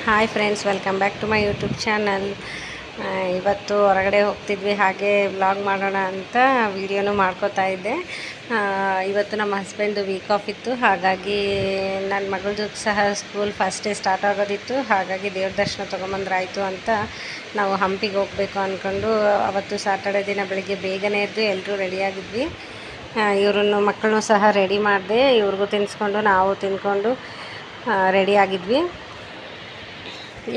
Hi friends, welcome back to my YouTube channel. ಇವತ್ತು ಹೊರಗಡೆ ಹೋಗ್ತಿದ್ವಿ, ಹಾಗೆ ವ್ಲಾಗ್ ಮಾಡೋಣ ಅಂತ ವೀಡಿಯೋನು ಮಾಡ್ಕೋತಾ ಇದ್ದೆ. ಇವತ್ತು ನಮ್ಮ ಹಸ್ಬೆಂಡು ವೀಕ್ ಆಫ್ ಇತ್ತು, ಹಾಗಾಗಿ ನನ್ನ ಮಗಳದ್ದು ಸಹ ಸ್ಕೂಲ್ ಫಸ್ಟ್ ಡೇ ಸ್ಟಾರ್ಟ್ ಆಗೋದಿತ್ತು. ಹಾಗಾಗಿ ದೇವ್ರ ದರ್ಶನ ತೊಗೊಂಬಂದ್ರಾಯಿತು ಅಂತ ನಾವು ಹಂಪಿಗೆ ಹೋಗಬೇಕು ಅಂದ್ಕೊಂಡು ಅವತ್ತು ಸಾಟರ್ಡೆ ದಿನ ಬೆಳಿಗ್ಗೆ ಬೇಗನೆ ಎದ್ದು ಎಲ್ಲರೂ ರೆಡಿಯಾಗಿದ್ವಿ. ಇವ್ರನ್ನು ಮಕ್ಕಳನ್ನೂ ಸಹ ರೆಡಿ ಮಾಡಿದೆ, ಇವ್ರಿಗೂ ತಿನ್ನಿಸ್ಕೊಂಡು ನಾವು ತಿಂದ್ಕೊಂಡು ರೆಡಿಯಾಗಿದ್ವಿ.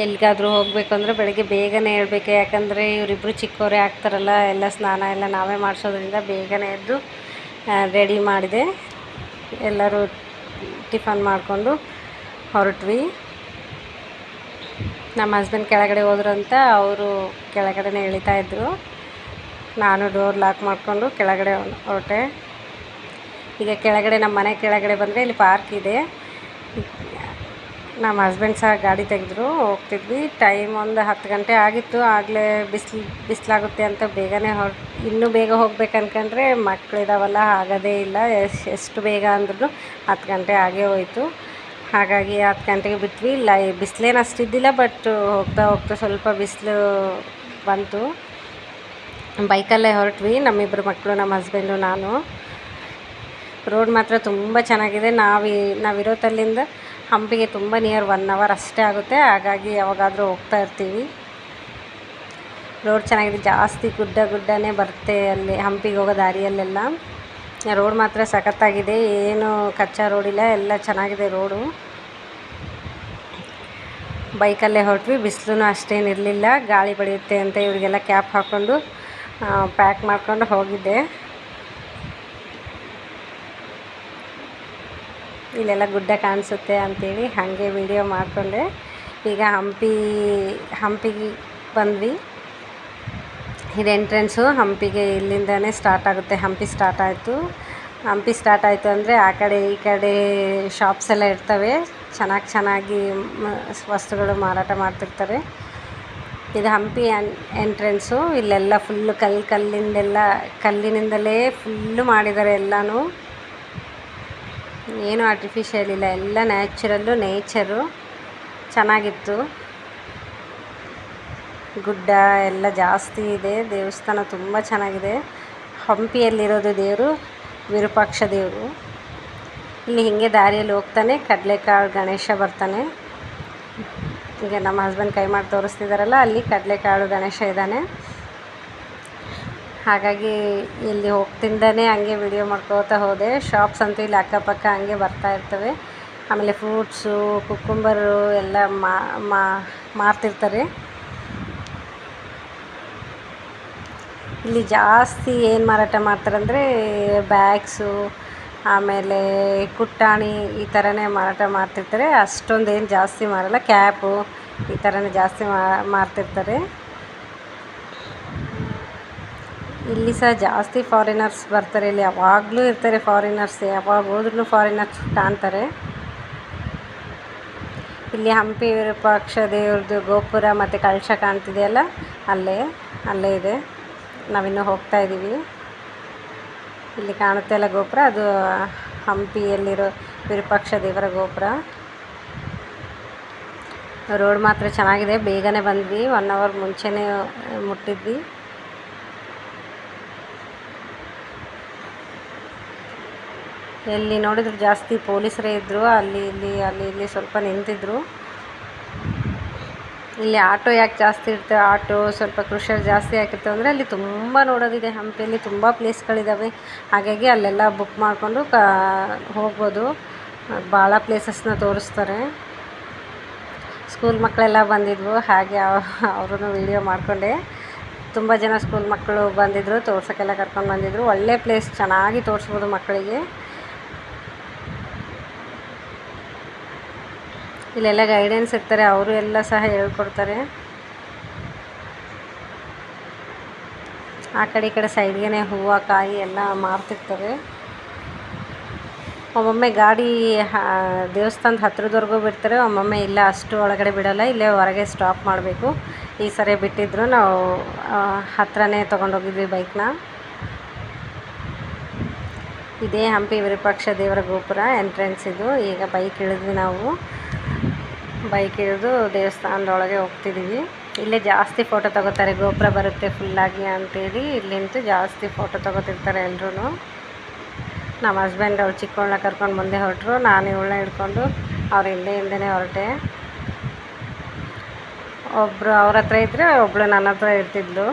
ಎಲ್ಲಿಗಾದರೂ ಹೋಗಬೇಕು ಅಂದರೆ ಬೆಳಗ್ಗೆ ಬೇಗನೆ ಹೇಳ್ಬೇಕು, ಯಾಕಂದರೆ ಇವರಿಬ್ಬರು ಚಿಕ್ಕವರೇ ಆಗ್ತಾರಲ್ಲ, ಎಲ್ಲ ಸ್ನಾನ ಎಲ್ಲ ನಾವೇ ಮಾಡಿಸೋದ್ರಿಂದ ಬೇಗನೆ ಎದ್ದು ರೆಡಿ ಮಾಡಿದೆ. ಎಲ್ಲರೂ ಟಿಫನ್ ಮಾಡಿಕೊಂಡು ಹೊರಟ್ವಿ. ನಮ್ಮ ಹಸ್ಬೆಂಡ್ ಕೆಳಗಡೆ ಹೋದ್ರಂತ ಅವರು ಕೆಳಗಡೆನೇ ಇಳಿತಾಯಿದ್ರು. ನಾನು ಡೋರ್ ಲಾಕ್ ಮಾಡಿಕೊಂಡು ಕೆಳಗಡೆ ಹೊರಟೆ. ಈಗ ಕೆಳಗಡೆ ನಮ್ಮ ಮನೆ ಕೆಳಗಡೆ ಬಂದರೆ ಇಲ್ಲಿ ಪಾರ್ಕ್ ಇದೆ. ನಮ್ಮ ಹಸ್ಬೆಂಡ್ ಸಹ ಗಾಡಿ ತೆಗೆದ್ರು, ಹೋಗ್ತಿದ್ವಿ. ಟೈಮ್ ಒಂದು 10 ಗಂಟೆ ಆಗಿತ್ತು. ಆಗಲೇ ಬಿಸಿಲಾಗುತ್ತೆ ಅಂತ ಬೇಗನೆ ಇನ್ನೂ ಬೇಗ ಹೋಗ್ಬೇಕು ಅನ್ಕೊಂಡ್ರೆ ಮಕ್ಕಳಿದಾವಲ್ಲ, ಆಗೋದೇ ಇಲ್ಲ. ಎಷ್ಟು ಬೇಗ ಅಂದ್ರೂ 10 ಗಂಟೆ ಆಗೇ ಹೋಯಿತು. ಹಾಗಾಗಿ 10 ಗಂಟೆಗೆ ಬಿಟ್ವಿ. ಬಿಸಿಲೇನು ಅಷ್ಟಿದ್ದಿಲ್ಲ, ಬಟ್ ಹೋಗ್ತಾ ಹೋಗ್ತಾ ಸ್ವಲ್ಪ ಬಿಸಿಲು ಬಂತು. ಬೈಕಲ್ಲೇ ಹೊರಟ್ವಿ, ನಮ್ಮಿಬ್ಬರು ಮಕ್ಕಳು, ನಮ್ಮ ಹಸ್ಬೆಂಡು, ನಾನು. ರೋಡ್ ಮಾತ್ರ ತುಂಬ ಚೆನ್ನಾಗಿದೆ. ನಾವಿರೋ ತಲ್ಲಿಂದ ಹಂಪಿಗೆ ತುಂಬ ನಿಯರ್ 1 ಅವರ್ ಅಷ್ಟೇ ಆಗುತ್ತೆ. ಹಾಗಾಗಿ ಯಾವಾಗಾದರೂ ಹೋಗ್ತಾ ಇರ್ತೀವಿ. ರೋಡ್ ಚೆನ್ನಾಗಿದೆ, ಜಾಸ್ತಿ ಗುಡ್ಡನೇ ಬರುತ್ತೆ ಅಲ್ಲಿ ಹಂಪಿಗೆ ಹೋಗೋ ದಾರಿಯಲ್ಲೆಲ್ಲ. ರೋಡ್ ಮಾತ್ರ ಸಖತ್ತಾಗಿದೆ, ಏನು ಕಚ್ಚಾ ರೋಡಿಲ್ಲ, ಎಲ್ಲ ಚೆನ್ನಾಗಿದೆ ರೋಡು. ಬೈಕಲ್ಲೇ ಹೊರಟ್ವಿ. ಬಿಸಿಲು ಅಷ್ಟೇನಿರಲಿಲ್ಲ, ಗಾಳಿ ಬಡಿಯುತ್ತೆ ಅಂತ ಇವರಿಗೆಲ್ಲ ಕ್ಯಾಪ್ ಹಾಕ್ಕೊಂಡು ಪ್ಯಾಕ್ ಮಾಡ್ಕೊಂಡು ಹೋಗಿದ್ದೆ. ಇಲ್ಲೆಲ್ಲ ಗುಡ್ಡ ಕಾಣಿಸುತ್ತೆ ಅಂಥೇಳಿ ಹಾಗೆ ವಿಡಿಯೋ ಮಾಡಿಕೊಂಡೆ. ಈಗ ಹಂಪಿಗೆ ಬಂದ್ವಿ. ಇದು ಎಂಟ್ರೆನ್ಸು ಹಂಪಿಗೆ. ಇಲ್ಲಿಂದನೇ ಸ್ಟಾರ್ಟ್ ಆಗುತ್ತೆ. ಹಂಪಿ ಸ್ಟಾರ್ಟ್ ಆಯಿತು ಅಂದರೆ ಆ ಕಡೆ ಈ ಕಡೆ ಶಾಪ್ಸ್ ಎಲ್ಲ ಇರ್ತವೆ, ಚೆನ್ನಾಗಿ ವಸ್ತುಗಳು ಮಾರಾಟ ಮಾಡ್ತಿರ್ತಾರೆ. ಇದು ಹಂಪಿ ಎಂಟ್ರೆನ್ಸು. ಇಲ್ಲೆಲ್ಲ ಫುಲ್ಲು ಕಲ್ಲಿನಿಂದಲೇ ಫುಲ್ಲು ಮಾಡಿದ್ದಾರೆ. ಎಲ್ಲನೂ ಏನು ಆರ್ಟಿಫಿಷಿಯಲ್ ಇಲ್ಲ, ಎಲ್ಲ ನೇಚರು ಚೆನ್ನಾಗಿತ್ತು. ಗುಡ್ಡ ಎಲ್ಲ ಜಾಸ್ತಿ ಇದೆ. ದೇವಸ್ಥಾನ ತುಂಬ ಚೆನ್ನಾಗಿದೆ. ಹಂಪಿಯಲ್ಲಿರೋದು ದೇವರು ವಿರೂಪಾಕ್ಷ ದೇವರು. ಇಲ್ಲಿ ಹೀಗೆ ದಾರಿಯಲ್ಲಿ ಹೋಗ್ತಾನೆ ಕಡಲೆಕಾಳು ಗಣೇಶ ಬರ್ತಾನೆ. ಈಗ ನಮ್ಮ ಹಸ್ಬೆಂಡ್ ಕೈ ಮಾಡಿ ತೋರಿಸ್ತಿದ್ದಾರಲ್ಲ, ಅಲ್ಲಿ ಕಡಲೆಕಾಳು ಗಣೇಶ ಇದ್ದಾನೆ. ಹಾಗಾಗಿ ಇಲ್ಲಿ ಹೋಗ್ತಿಂದನೇ ಹಂಗೆ ವಿಡಿಯೋ ಮಾಡ್ಕೋತಾ ಹೋದೆ. ಶಾಪ್ಸ್ ಅಂತೂ ಇಲ್ಲಿ ಅಕ್ಕಪಕ್ಕ ಹಂಗೆ ಬರ್ತಾ ಇರ್ತವೆ. ಆಮೇಲೆ ಫ್ರೂಟ್ಸು, ಕುಕ್ಕುಂಬರು ಎಲ್ಲ ಮಾರ್ತಿರ್ತಾರೆ. ಇಲ್ಲಿ ಜಾಸ್ತಿ ಏನು ಮಾರಾಟ ಮಾಡ್ತಾರಂದರೆ ಬ್ಯಾಗ್ಸು, ಆಮೇಲೆ ಕುಟ್ಟಾಣಿ, ಈ ಥರನೇ ಮಾರಾಟ ಮಾಡ್ತಿರ್ತಾರೆ. ಅಷ್ಟೊಂದೇನು ಜಾಸ್ತಿ ಮಾರಲ್ಲ. ಕ್ಯಾಪು ಈ ಥರನೇ ಜಾಸ್ತಿ ಮಾರ್ತಿರ್ತಾರೆ. ಇಲ್ಲಿ ಸಹ ಜಾಸ್ತಿ ಫಾರಿನರ್ಸ್ ಬರ್ತಾರೆ. ಇಲ್ಲಿ ಯಾವಾಗಲೂ ಇರ್ತಾರೆ ಫಾರಿನರ್ಸ್, ಯಾವಾಗ ಹೋದ್ರೂ ಫಾರಿನರ್ಸ್ ಕಾಣ್ತಾರೆ. ಇಲ್ಲಿ ಹಂಪಿ ವಿರೂಪಾಕ್ಷ ದೇವ್ರದ್ದು ಗೋಪುರ ಮತ್ತು ಕಳಶ ಕಾಣ್ತಿದೆಯಲ್ಲ, ಅಲ್ಲೇ ಇದೆ. ನಾವಿನ್ನೂ ಹೋಗ್ತಾ ಇದ್ದೀವಿ. ಇಲ್ಲಿ ಕಾಣುತ್ತೆ ಅಲ್ಲ ಗೋಪುರ, ಅದು ಹಂಪಿಯಲ್ಲಿರೋ ವಿರೂಪಾಕ್ಷ ದೇವರ ಗೋಪುರ. ರೋಡ್ ಮಾತ್ರ ಚೆನ್ನಾಗಿದೆ. ಬೇಗನೆ ಬಂದ್ವಿ, 1 ಅವರ್ ಮುಂಚೆನೇ ಮುಟ್ಟಿದ್ವಿ. ಎಲ್ಲಿ ನೋಡಿದ್ರು ಜಾಸ್ತಿ ಪೊಲೀಸರೇ ಇದ್ದರು. ಅಲ್ಲಿ ಇಲ್ಲಿ ಸ್ವಲ್ಪ ನಿಂತಿದ್ರು. ಇಲ್ಲಿ ಆಟೋ ಯಾಕೆ ಜಾಸ್ತಿ ಇರ್ತವೆ, ಆಟೋ ಸ್ವಲ್ಪ ಕ್ರಷರ್ ಜಾಸ್ತಿ ಆಗಿರ್ತವೆ ಅಂದರೆ ಅಲ್ಲಿ ತುಂಬ ನೋಡೋದಿದೆ. ಹಂಪಿಯಲ್ಲಿ ತುಂಬ ಪ್ಲೇಸ್ಗಳಿದ್ದಾವೆ. ಹಾಗಾಗಿ ಅಲ್ಲೆಲ್ಲ ಬುಕ್ ಮಾಡಿಕೊಂಡು ಹೋಗ್ಬೋದು. ಭಾಳ ಪ್ಲೇಸಸ್ನ ತೋರಿಸ್ತಾರೆ. ಸ್ಕೂಲ್ ಮಕ್ಕಳೆಲ್ಲ ಬಂದಿದ್ವು, ಹಾಗೆ ಅವ್ರನ್ನೂ ವೀಡಿಯೋ ಮಾಡಿಕೊಂಡೆ. ತುಂಬ ಜನ ಸ್ಕೂಲ್ ಮಕ್ಕಳು ಬಂದಿದ್ದರು, ತೋರ್ಸೋಕ್ಕೆಲ್ಲ ಕರ್ಕೊಂಡು ಬಂದಿದ್ದರು. ಒಳ್ಳೆ ಪ್ಲೇಸ್, ಚೆನ್ನಾಗಿ ತೋರಿಸ್ಬೋದು ಮಕ್ಕಳಿಗೆ. ಇಲ್ಲೆಲ್ಲ ಗೈಡೆನ್ಸ್ ಇರ್ತಾರೆ, ಅವರು ಎಲ್ಲ ಸಹ ಹೇಳ್ಕೊಡ್ತಾರೆ. ಆ ಕಡೆ ಈ ಕಡೆ ಸೈಡ್ಗೆ ಹೂವು, ಕಾಯಿ ಎಲ್ಲ ಮಾರ್ತಿರ್ತಾರೆ. ಒಮ್ಮೊಮ್ಮೆ ಗಾಡಿ ದೇವಸ್ಥಾನದ ಹತ್ರದವರೆಗೂ ಬಿಡ್ತಾರೆ, ಒಮ್ಮೊಮ್ಮೆ ಇಲ್ಲ, ಅಷ್ಟು ಒಳಗಡೆ ಬಿಡೋಲ್ಲ, ಇಲ್ಲೇ ಹೊರಗೆ ಸ್ಟಾಪ್ ಮಾಡಬೇಕು. ಈ ಸರಿ ಬಿಟ್ಟಿದ್ರು, ನಾವು ಹತ್ರನೇ ತೊಗೊಂಡೋಗಿದ್ವಿ ಬೈಕ್ನ. ಇದೇ ಹಂಪಿ ವಿರೂಪಾಕ್ಷ ದೇವರ ಗೋಪುರ ಎಂಟ್ರೆನ್ಸ್ ಇದು. ಈಗ ಬೈಕ್ ಇಳಿದ್ವಿ ನಾವು. ಬೈಕ್ ಹಿಡಿದು ದೇವಸ್ಥಾನದೊಳಗೆ ಹೋಗ್ತಿದ್ದೀವಿ. ಇಲ್ಲೇ ಜಾಸ್ತಿ ಫೋಟೋ ತಗೋತಾರೆ, ಗೋಪುರ ಬರುತ್ತೆ ಫುಲ್ಲಾಗಿ ಅಂತೇಳಿ ಇಲ್ಲಿಂತೂ ಜಾಸ್ತಿ ಫೋಟೋ ತಗೋತಿರ್ತಾರೆ ಎಲ್ರೂ. ನಮ್ಮ ಹಸ್ಬೆಂಡ್ ಅವ್ರು ಚಿಕ್ಕವಳನ್ನ ಕರ್ಕೊಂಡು ಮುಂದೆ ಹೊರಟರು, ನಾನು ಇವಳನ್ನ ಹಿಡ್ಕೊಂಡು ಅವ್ರ ಹಿಂದೆನೇ ಹೊರಟೆ. ಒಬ್ಬರು ಅವ್ರ ಹತ್ರ ಇದ್ದರೆ ಒಬ್ಬಳು ನನ್ನ ಹತ್ರ ಇರ್ತಿದ್ಲು.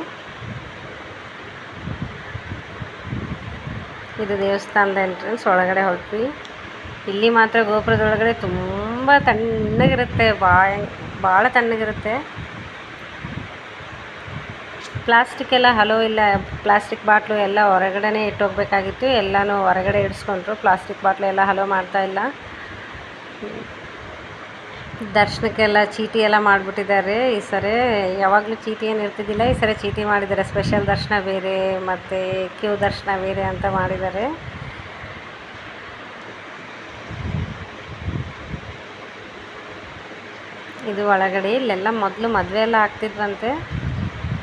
ಇದು ದೇವಸ್ಥಾನದ ಎಂಟ್ರೆನ್ಸ್, ಒಳಗಡೆ ಹೊರಟ್ವಿ. ಇಲ್ಲಿ ಮಾತ್ರ ಗೋಪುರದೊಳಗಡೆ ತುಂಬ ತಣ್ಣಗಿರುತ್ತೆ, ಭಾಳ ತಣ್ಣಗಿರುತ್ತೆ. ಪ್ಲಾಸ್ಟಿಕ್ ಎಲ್ಲ ಹಲೋ ಇಲ್ಲ, ಪ್ಲಾಸ್ಟಿಕ್ ಬಾಟ್ಲು ಎಲ್ಲ ಹೊರಗಡೆ ಇಟ್ಟೋಗ್ಬೇಕಾಗಿತ್ತು, ಎಲ್ಲನೂ ಹೊರಗಡೆ ಇಡಿಸ್ಕೊಂಡ್ರು. ಪ್ಲಾಸ್ಟಿಕ್ ಬಾಟ್ಲು ಎಲ್ಲ ಹಲೋ ಮಾಡ್ತಾಯಿಲ್ಲ. ದರ್ಶನಕ್ಕೆಲ್ಲ ಚೀಟಿ ಎಲ್ಲ ಮಾಡಿಬಿಟ್ಟಿದ್ದಾರೆ ಈ ಸರಿ. ಯಾವಾಗಲೂ ಚೀಟಿ ಏನು ಇರ್ತಿದ್ದಿಲ್ಲ, ಈ ಸರಿ ಚೀಟಿ ಮಾಡಿದ್ದಾರೆ. ಸ್ಪೆಷಲ್ ದರ್ಶನ ಬೇರೆ ಮತ್ತು ಕ್ಯೂ ದರ್ಶನ ಬೇರೆ ಅಂತ ಮಾಡಿದ್ದಾರೆ. ಇದು ಒಳಗಡೆ. ಇಲ್ಲೆಲ್ಲ ಮೊದಲು ಮದುವೆ ಎಲ್ಲ ಆಗ್ತಿದ್ವಂತೆ,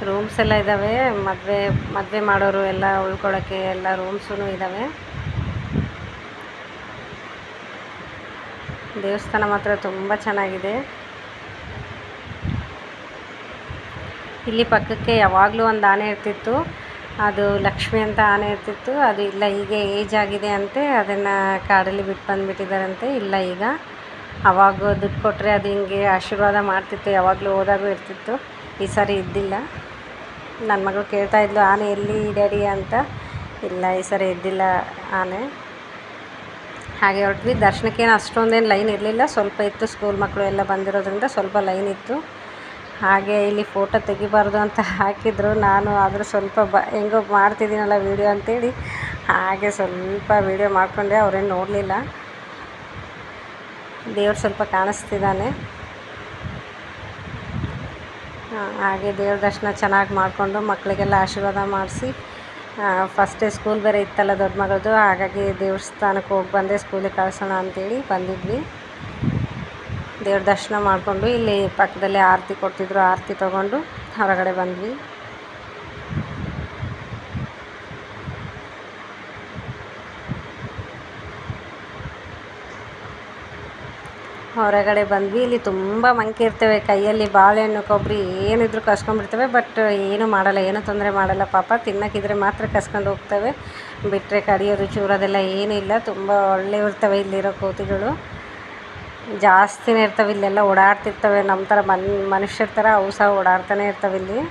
ರೂಮ್ಸ್ ಎಲ್ಲ ಇದ್ದಾವೆ. ಮದುವೆ ಮಾಡೋರು ಎಲ್ಲ ಉಳ್ಕೊಳ್ಳೋಕ್ಕೆ ಎಲ್ಲ ರೂಮ್ಸೂ ಇದ್ದಾವೆ. ದೇವಸ್ಥಾನ ಮಾತ್ರ ತುಂಬ ಚೆನ್ನಾಗಿದೆ. ಇಲ್ಲಿ ಪಕ್ಕಕ್ಕೆ ಯಾವಾಗಲೂ ಒಂದು ಆನೆ ಇರ್ತಿತ್ತು, ಅದು ಲಕ್ಷ್ಮಿ ಅಂತ ಆನೆ ಇರ್ತಿತ್ತು. ಅದು ಇಲ್ಲ, ಈಗ ಏಜ್ ಆಗಿದೆ ಅಂತೆ, ಅದನ್ನು ಕಾಡಲ್ಲಿ ಬಿಟ್ಟು ಬಂದುಬಿಟ್ಟಿದ್ದಾರಂತೆ. ಇಲ್ಲ ಈಗ, ಅವಾಗ ದುಡ್ಡು ಕೊಟ್ಟರೆ ಅದು ಹಿಂಗೆ ಆಶೀರ್ವಾದ ಮಾಡ್ತಿತ್ತು, ಯಾವಾಗಲೂ ಹೋದಾಗೂ ಇರ್ತಿತ್ತು. ಈ ಸಾರಿ ಇದ್ದಿಲ್ಲ. ನನ್ನ ಮಗಳು ಕೇಳ್ತಾಯಿದ್ಲು ಆನೆ ಎಲ್ಲಿ ಡ್ಯಾಡಿ ಅಂತ. ಇಲ್ಲ, ಈ ಸಾರಿ ಇದ್ದಿಲ್ಲ ಆನೆ. ಹಾಗೆ ಹೊರಟ್ವಿ. ದರ್ಶನಕ್ಕೇನು ಅಷ್ಟೊಂದೇನು ಲೈನ್ ಇರಲಿಲ್ಲ, ಸ್ವಲ್ಪ ಇತ್ತು. ಸ್ಕೂಲ್ ಮಕ್ಕಳು ಎಲ್ಲ ಬಂದಿರೋದ್ರಿಂದ ಸ್ವಲ್ಪ ಲೈನ್ ಇತ್ತು. ಹಾಗೆ ಇಲ್ಲಿ ಫೋಟೋ ತೆಗಿಬಾರ್ದು ಅಂತ ಹಾಕಿದ್ರು, ನಾನು ಆದರೂ ಸ್ವಲ್ಪ ಹೆಂಗೋ ಮಾಡ್ತಿದ್ದೀನಲ್ಲ ವೀಡಿಯೋ ಅಂತೇಳಿ ಹಾಗೆ ಸ್ವಲ್ಪ ವೀಡಿಯೋ ಮಾಡಿಕೊಂಡೆ. ಅವರೇನು ನೋಡಲಿಲ್ಲ. ದೇವ್ರು ಸ್ವಲ್ಪ ಕಾಣಿಸ್ತಿದ್ದಾನೆ. ಹಾಗೆ ದೇವ್ರ ದರ್ಶನ ಚೆನ್ನಾಗಿ ಮಾಡಿಕೊಂಡು ಮಕ್ಕಳಿಗೆಲ್ಲ ಆಶೀರ್ವಾದ ಮಾಡಿಸಿ, ಫಸ್ಟ್ ಡೇ ಸ್ಕೂಲ್ ಬೇರೆ ಇತ್ತಲ್ಲ ದೊಡ್ಡ ಮಗಳದು, ಹಾಗಾಗಿ ದೇವಸ್ಥಾನಕ್ಕೆ ಹೋಗಿ ಬಂದೆ, ಸ್ಕೂಲಿಗೆ ಕಳಿಸೋಣ ಅಂತೇಳಿ ಬಂದಿದ್ವಿ. ದೇವ್ರ ದರ್ಶನ ಮಾಡಿಕೊಂಡು ಇಲ್ಲಿ ಪಕ್ಕದಲ್ಲೇ ಆರತಿ ಕೊಡ್ತಿದ್ರು, ಆರತಿ ತೊಗೊಂಡು ಹೊರಗಡೆ ಬಂದ್ವಿ. ಹೊರಗಡೆ ಬಂದ್ವಿ. ಇಲ್ಲಿ ತುಂಬ ಮಂಕಿ ಇರ್ತವೆ, ಕೈಯಲ್ಲಿ ಬಾಳೆಹಣ್ಣು ಕೊಬ್ಬರಿ ಏನಿದ್ರು ಕಸ್ಕೊಂಡ್ಬಿಡ್ತವೆ. ಬಟ್ ಏನೂ ಮಾಡಲ್ಲ, ಏನೂ ತೊಂದರೆ ಮಾಡಲ್ಲ ಪಾಪ. ತಿನ್ನೋಕ್ಕಿದ್ರೆ ಮಾತ್ರ ಕಸ್ಕೊಂಡು ಹೋಗ್ತವೆ, ಬಿಟ್ಟರೆ ಕಡಿಯೋದು ಚೂರೋದೆಲ್ಲ ಏನಿಲ್ಲ. ತುಂಬ ಒಳ್ಳೆಯ ಇರ್ತವೆ ಇಲ್ಲಿರೋ ಕೋತಿಗಳು, ಜಾಸ್ತಿನೇ ಇರ್ತವೆ. ಇಲ್ಲೆಲ್ಲ ಓಡಾಡ್ತಿರ್ತವೆ, ನಮ್ಮ ಥರ ಮನುಷ್ಯರ ಥರ ಅವು ಸಹ ಓಡಾಡ್ತಾನೆ ಇರ್ತವೆ ಇಲ್ಲಿ.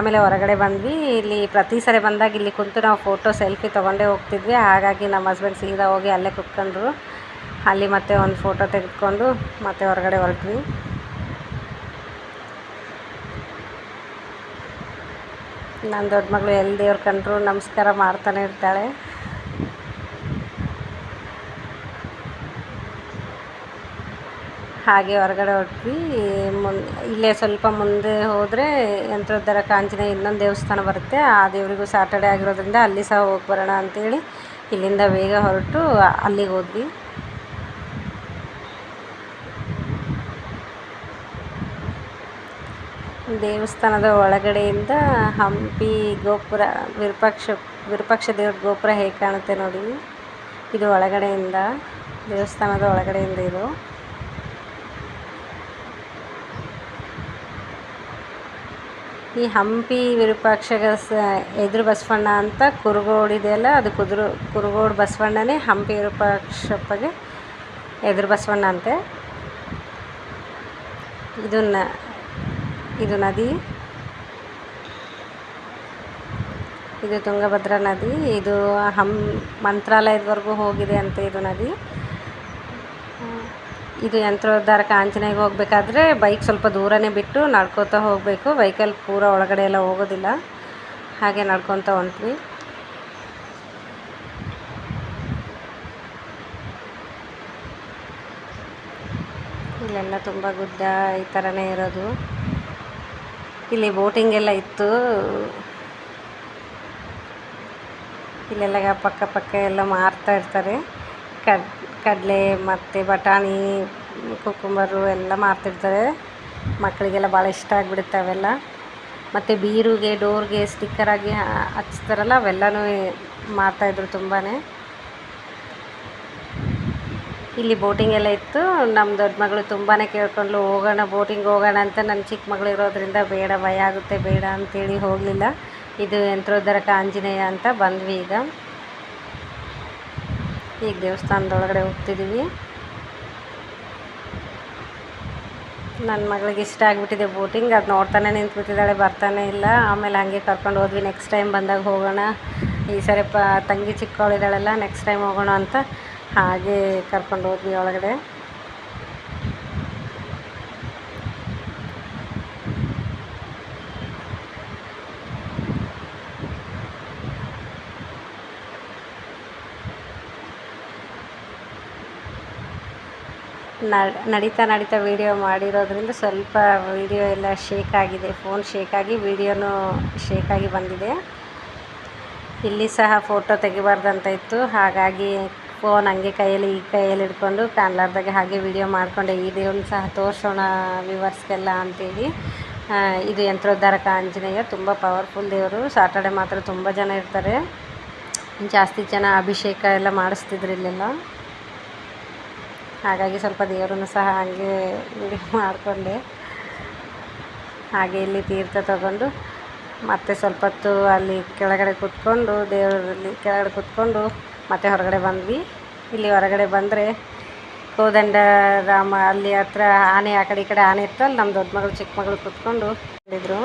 ಆಮೇಲೆ ಹೊರಗಡೆ ಬಂದ್ವಿ. ಇಲ್ಲಿ ಪ್ರತಿ ಸರಿ ಬಂದಾಗ ಇಲ್ಲಿ ಕುಂತು ನಾವು ಫೋಟೋ ಸೆಲ್ಫಿ ತೊಗೊಂಡೇ ಹೋಗ್ತಿದ್ವಿ. ಹಾಗಾಗಿ ನಮ್ಮ ಹಸ್ಬೆಂಡ್ ಸೀದಾ ಹೋಗಿ ಅಲ್ಲೇ ಕುತ್ಕೊಂಡ್ರು. ಅಲ್ಲಿ ಮತ್ತೆ ಒಂದು ಫೋಟೋ ತೆಗೆದುಕೊಂಡು ಮತ್ತೆ ಹೊರಗಡೆ ಹೊರಟ್ವಿ. ನನ್ನ ದೊಡ್ಡ ಮಗಳು ಎಲ್ಲಿ ದೇವ್ರು ಕಂಡ್ರು ನಮಸ್ಕಾರ ಮಾಡ್ತಾನೆ ಇರ್ತಾಳೆ. ಹಾಗೆ ಹೊರಗಡೆ ಹೊರಟ್ವಿ. ಇಲ್ಲೇ ಸ್ವಲ್ಪ ಮುಂದೆ ಹೋದರೆ ಯಂತ್ರೋದ್ಧಾರ ಕಾಂಚನ ಇನ್ನೊಂದು ದೇವಸ್ಥಾನ ಬರುತ್ತೆ. ಆ ದೇವರಿಗೂ ಸ್ಯಾಟರ್ಡೆ ಆಗಿರೋದ್ರಿಂದ ಅಲ್ಲಿ ಸಹ ಹೋಗಿ ಬರೋಣ ಅಂತೇಳಿ ಇಲ್ಲಿಂದ ಬೇಗ ಹೊರಟು ಅಲ್ಲಿಗೆ ಹೋದ್ವಿ. ದೇವಸ್ಥಾನದ ಒಳಗಡೆಯಿಂದ ಹಂಪಿ ಗೋಪುರ, ವಿರೂಪಾಕ್ಷ ದೇವ್ರ ಗೋಪುರ ಹೇಗೆ ಕಾಣುತ್ತೆ ನೋಡಿ. ಇದು ಒಳಗಡೆಯಿಂದ, ದೇವಸ್ಥಾನದ ಒಳಗಡೆಯಿಂದ ಇದು. ಈ ಹಂಪಿ ವಿರೂಪಾಕ್ಷಗ ಎದುರು ಬಸವಣ್ಣ ಅಂತ ಕುರುಗೋಡು ಇದೆಯಲ್ಲ, ಅದು ಕುರುಗೋಡು ಬಸವಣ್ಣನೇ ಹಂಪಿ ವಿರೂಪಾಕ್ಷಪ್ಪಗೆ ಎದುರು ಬಸವಣ್ಣ ಅಂತೆ. ಇದು ನದಿ, ಇದು ತುಂಗಭದ್ರಾ ನದಿ. ಇದು ಮಂತ್ರಾಲಯದವರೆಗೂ ಹೋಗಿದೆ ಅಂತೆ ಇದು ನದಿ. ಇದು ಯಂತ್ರೋದ್ಧಾರ ಕಾಂಚನೆಗೆ ಹೋಗಬೇಕಾದ್ರೆ ಬೈಕ್ ಸ್ವಲ್ಪ ದೂರನೇ ಬಿಟ್ಟು ನಡ್ಕೊತಾ ಹೋಗಬೇಕು. ವೆಹಿಕಲ್ ಪೂರ ಒಳಗಡೆ ಎಲ್ಲ ಹೋಗೋದಿಲ್ಲ, ಹಾಗೆ ನಡ್ಕೊತಾ ಹೊಂಟ್ವಿ. ಇಲ್ಲೆಲ್ಲ ತುಂಬ ಗುಡ್ಡ ಈ ಥರನೇ ಇರೋದು. ಇಲ್ಲಿ ಬೋಟಿಂಗ್ ಎಲ್ಲ ಇತ್ತು. ಇಲ್ಲೆಲ್ಲ ಪಕ್ಕ ಎಲ್ಲ ಮಾರ್ತಾ ಇರ್ತಾರೆ. ಕಡಲೆ ಮತ್ತು ಬಟಾಣಿ, ಕುಕ್ಕುಂಬರು ಎಲ್ಲ ಮಾರ್ತಿರ್ತಾರೆ. ಮಕ್ಕಳಿಗೆಲ್ಲ ಭಾಳ ಇಷ್ಟ ಆಗಿಬಿಡುತ್ತೆ ಅವೆಲ್ಲ. ಮತ್ತು ಬೀರುಗೆ, ಡೋರ್ಗೆ ಸ್ಟಿಕ್ಕರಾಗಿ ಹಚ್ತಾರಲ್ಲ, ಅವೆಲ್ಲನೂ ಮಾರ್ತಾಯಿದ್ರು ತುಂಬಾ. ಇಲ್ಲಿ ಬೋಟಿಂಗ್ ಎಲ್ಲ ಇತ್ತು. ನಮ್ಮ ದೊಡ್ಡ ಮಗಳು ತುಂಬಾ ಕೇಳ್ಕೊಂಡ್ಲು, ಹೋಗೋಣ ಬೋಟಿಂಗ್ ಹೋಗೋಣ ಅಂತ. ನನ್ನ ಚಿಕ್ಕ ಮಗಳು ಇರೋದ್ರಿಂದ ಬೇಡ, ಭಯ ಆಗುತ್ತೆ, ಬೇಡ ಅಂತೇಳಿ ಹೋಗಲಿಲ್ಲ. ಇದು ಯಂತ್ರೋದ್ಧಾರಕ ಆಂಜನೇಯ ಅಂತ ಬಂದ್ವಿ. ಈಗ ದೇವಸ್ಥಾನದೊಳಗಡೆ ಹೋಗ್ತಿದ್ದೀವಿ. ನನ್ನ ಮಗಳಿಗೆ ಇಷ್ಟ ಆಗಿಬಿಟ್ಟಿದೆ ಬೋಟಿಂಗ್. ಅದು ನೋಡ್ತಾನೆ ನಿಂತ್ಬಿಟ್ಟಿದ್ದಾಳೆ, ಬರ್ತಾನೆ ಇಲ್ಲ. ಆಮೇಲೆ ಹಾಗೆ ಕರ್ಕೊಂಡು ಹೋದ್ವಿ. ನೆಕ್ಸ್ಟ್ ಟೈಮ್ ಬಂದಾಗ ಹೋಗೋಣ, ಈ ಸರಿ ತಂಗಿ ಚಿಕ್ಕವಳಿದ್ದಾಳೆಲ್ಲ, ನೆಕ್ಸ್ಟ್ ಟೈಮ್ ಹೋಗೋಣ ಅಂತ ಹಾಗೆ ಕರ್ಕೊಂಡು ಹೋದ್ವಿ ಒಳಗಡೆ. ನಡೀತಾ ವೀಡಿಯೋ ಮಾಡಿರೋದ್ರಿಂದ ಸ್ವಲ್ಪ ವೀಡಿಯೋ ಎಲ್ಲ ಶೇಕ್ ಆಗಿದೆ. ಫೋನ್ ಶೇಕ್ ಆಗಿ ವೀಡಿಯೋನೂ ಶೇಕ್ ಆಗಿ ಬಂದಿದೆ. ಇಲ್ಲಿ ಸಹ ಫೋಟೋ ತೆಗಿಬಾರ್ದಂತ ಇತ್ತು, ಹಾಗಾಗಿ ಫೋನ್ ಹಂಗೆ ಕೈಯಲ್ಲಿ ಹಿಡ್ಕೊಂಡು ಕಾಣಲಾರ್ದಾಗೆ ಹಾಗೆ ವೀಡಿಯೋ ಮಾಡಿಕೊಂಡೆ. ಈ ದೇವ್ರನ್ನ ಸಹ ತೋರಿಸೋಣ ವ್ಯೂವರ್ಸ್ಗೆಲ್ಲ ಅಂತೇಳಿ. ಇದು ಯಂತ್ರೋದ್ಧಾರಕ ಆಂಜನೇಯ, ತುಂಬ ಪವರ್ಫುಲ್ ದೇವರು. ಸಾಟರ್ಡೆ ಮಾತ್ರ ತುಂಬ ಜನ ಇರ್ತಾರೆ. ಜಾಸ್ತಿ ಜನ ಅಭಿಷೇಕ ಎಲ್ಲ ಮಾಡಿಸ್ತಿದ್ರು ಇಲ್ಲೆಲ್ಲ. ಹಾಗಾಗಿ ಸ್ವಲ್ಪ ದೇವರನ್ನು ಸಹ ಹಾಗೆ ವಿಡಿಯೋ ಮಾಡಿಕೊಂಡೆ. ಹಾಗೆ ಇಲ್ಲಿ ತೀರ್ಥ ತಗೊಂಡು ಮತ್ತೆ ಸ್ವಲ್ಪ ಹೊತ್ತು ಅಲ್ಲಿ ಕೆಳಗಡೆ ಕೂತ್ಕೊಂಡು, ದೇವರಲ್ಲಿ ಕೆಳಗಡೆ ಕೂತ್ಕೊಂಡು ಮತ್ತೆ ಹೊರಗಡೆ ಬಂದ್ವಿ. ಇಲ್ಲಿ ಹೊರಗಡೆ ಬಂದರೆ ಕೋದಂಡ ರಾಮ ಅಲ್ಲಿ ಹತ್ರ ಆನೆ, ಆ ಕಡೆ ಈ ಕಡೆ ಆನೆ ಇತ್ತು. ಅಲ್ಲಿ ನಮ್ಮ ದೊಡ್ಡ ಮಗಳು ಚಿಕ್ಕ ಮಗಳು ಕೂತ್ಕೊಂಡು ಇದ್ದರು.